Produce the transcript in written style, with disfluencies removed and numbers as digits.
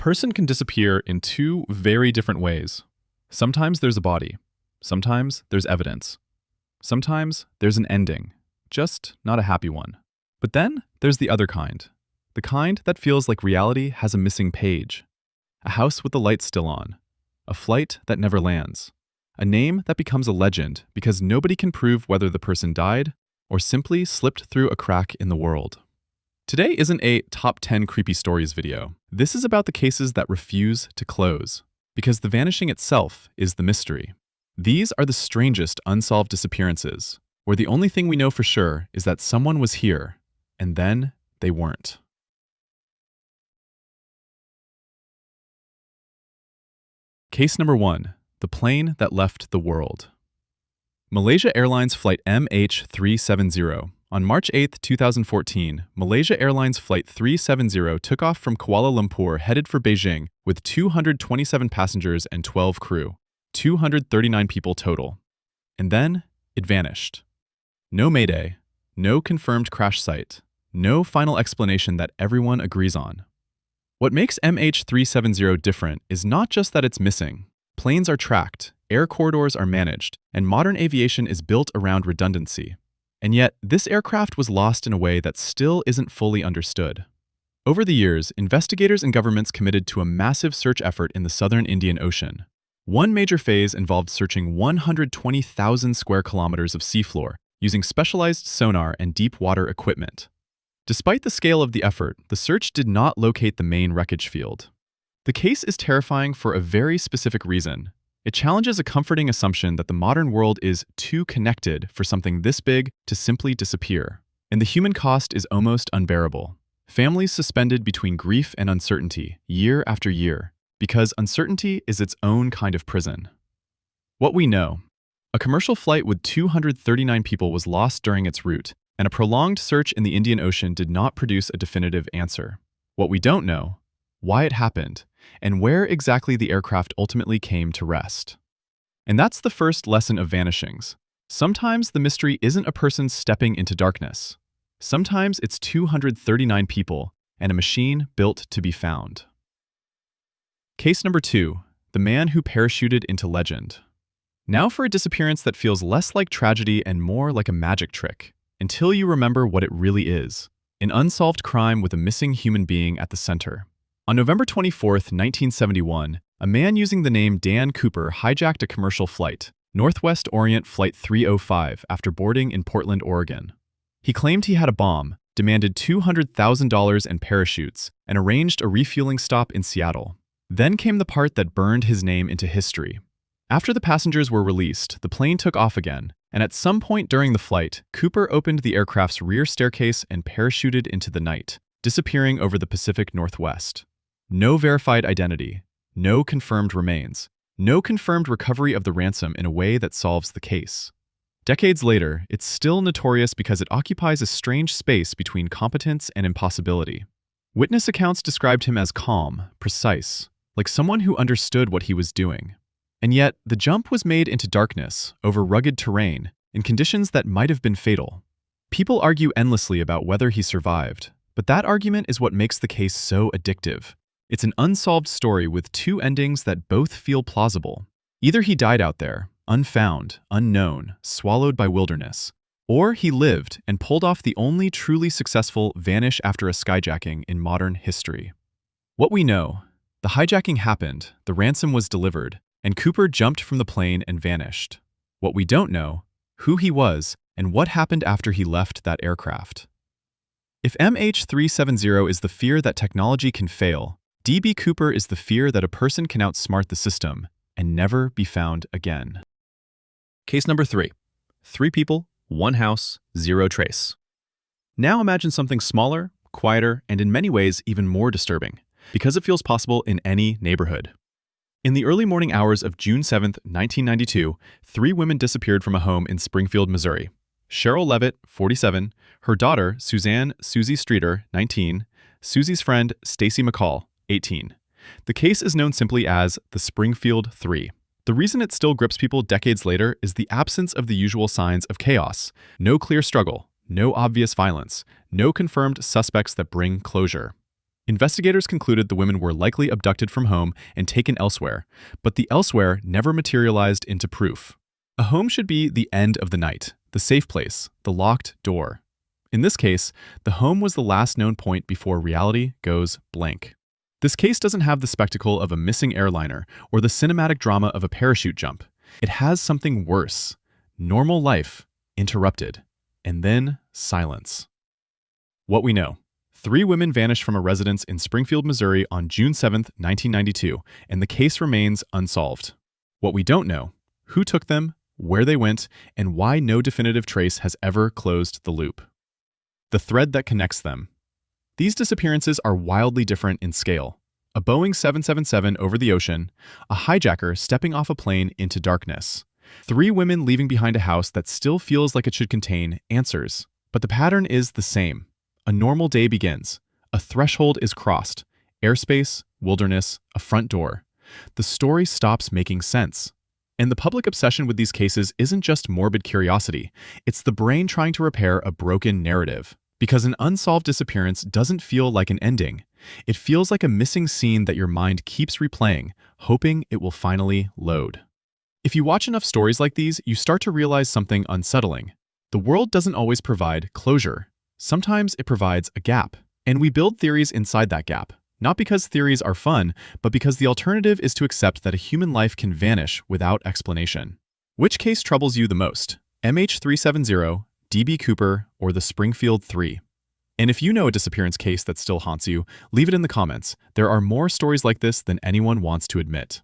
person can disappear in two very different ways. Sometimes there's a body. Sometimes there's evidence. Sometimes there's an ending, just not a happy one. But then there's the other kind. The kind that feels like reality has a missing page. A house with the lights still on. A flight that never lands. A name that becomes a legend because nobody can prove whether the person died or simply slipped through a crack in the world. Today isn't a top 10 creepy stories video. This is about the cases that refuse to close, because the vanishing itself is the mystery. These are the strangest unsolved disappearances, where the only thing we know for sure is that someone was here, and then they weren't. Case number 1. The plane that left the world. Malaysia Airlines Flight MH370. On March 8, 2014, Malaysia Airlines Flight 370 took off from Kuala Lumpur headed for Beijing with 227 passengers and 12 crew, 239 people total. And then it vanished. No mayday, no confirmed crash site, no final explanation that everyone agrees on. What makes MH370 different is not just that it's missing. Planes are tracked, air corridors are managed, and modern aviation is built around redundancy. And yet, this aircraft was lost in a way that still isn't fully understood. Over the years, investigators and governments committed to a massive search effort in the southern Indian Ocean. One major phase involved searching 120,000 square kilometers of seafloor, using specialized sonar and deep water equipment. Despite the scale of the effort, the search did not locate the main wreckage field. The case is terrifying for a very specific reason. It challenges a comforting assumption that the modern world is too connected for something this big to simply disappear. And the human cost is almost unbearable. Families suspended between grief and uncertainty, year after year, because uncertainty is its own kind of prison. What we know. A commercial flight with 239 people was lost during its route, and a prolonged search in the Indian Ocean did not produce a definitive answer. What we don't know. Why it happened, and where exactly the aircraft ultimately came to rest. And that's the first lesson of vanishings. Sometimes the mystery isn't a person stepping into darkness. Sometimes it's 239 people and a machine built to be found. Case number 2. The man who parachuted into legend. Now for a disappearance that feels less like tragedy and more like a magic trick, until you remember what it really is. An unsolved crime with a missing human being at the center. On November 24, 1971, a man using the name Dan Cooper hijacked a commercial flight, Northwest Orient Flight 305, after boarding in Portland, Oregon. He claimed he had a bomb, demanded $200,000 in parachutes, and arranged a refueling stop in Seattle. Then came the part that burned his name into history. After the passengers were released, the plane took off again, and at some point during the flight, Cooper opened the aircraft's rear staircase and parachuted into the night, disappearing over the Pacific Northwest. No verified identity, no confirmed remains, no confirmed recovery of the ransom in a way that solves the case. Decades later, it's still notorious because it occupies a strange space between competence and impossibility. Witness accounts described him as calm, precise, like someone who understood what he was doing. And yet, the jump was made into darkness, over rugged terrain, in conditions that might have been fatal. People argue endlessly about whether he survived, but that argument is what makes the case so addictive. It's an unsolved story with two endings that both feel plausible. Either he died out there, unfound, unknown, swallowed by wilderness, or he lived and pulled off the only truly successful vanish after a skyjacking in modern history. What we know, the hijacking happened, the ransom was delivered, and Cooper jumped from the plane and vanished. What we don't know, who he was, and what happened after he left that aircraft. If MH370 is the fear that technology can fail, DB Cooper is the fear that a person can outsmart the system and never be found again. Case number 3. 3 people, 1 house, 0 trace. Now imagine something smaller, quieter, and in many ways even more disturbing, because it feels possible in any neighborhood. In the early morning hours of June 7, 1992, 3 women disappeared from a home in Springfield, Missouri. Cheryl Levitt, 47, her daughter, Suzanne Susie Streeter, 19, Susie's friend, Stacy McCall, 18. The case is known simply as the Springfield Three. The reason it still grips people decades later is the absence of the usual signs of chaos. No clear struggle, no obvious violence, no confirmed suspects that bring closure. Investigators concluded the women were likely abducted from home and taken elsewhere, but the elsewhere never materialized into proof. A home should be the end of the night, the safe place, the locked door. In this case, the home was the last known point before reality goes blank. This case doesn't have the spectacle of a missing airliner or the cinematic drama of a parachute jump. It has something worse: normal life interrupted, and then silence. What we know: 3 women vanished from a residence in Springfield, Missouri on June 7, 1992, and the case remains unsolved. What we don't know: who took them, where they went, and why no definitive trace has ever closed the loop. The thread that connects them. These disappearances are wildly different in scale. A Boeing 777 over the ocean, a hijacker stepping off a plane into darkness, 3 women leaving behind a house that still feels like it should contain answers. But the pattern is the same. A normal day begins. A threshold is crossed. Airspace, wilderness, a front door. The story stops making sense. And the public obsession with these cases isn't just morbid curiosity. It's the brain trying to repair a broken narrative. Because an unsolved disappearance doesn't feel like an ending. It feels like a missing scene that your mind keeps replaying, hoping it will finally load. If you watch enough stories like these, you start to realize something unsettling. The world doesn't always provide closure. Sometimes it provides a gap. And we build theories inside that gap. Not because theories are fun, but because the alternative is to accept that a human life can vanish without explanation. Which case troubles you the most? MH370, D.B. Cooper, or the Springfield Three? And if you know a disappearance case that still haunts you, leave it in the comments. There are more stories like this than anyone wants to admit.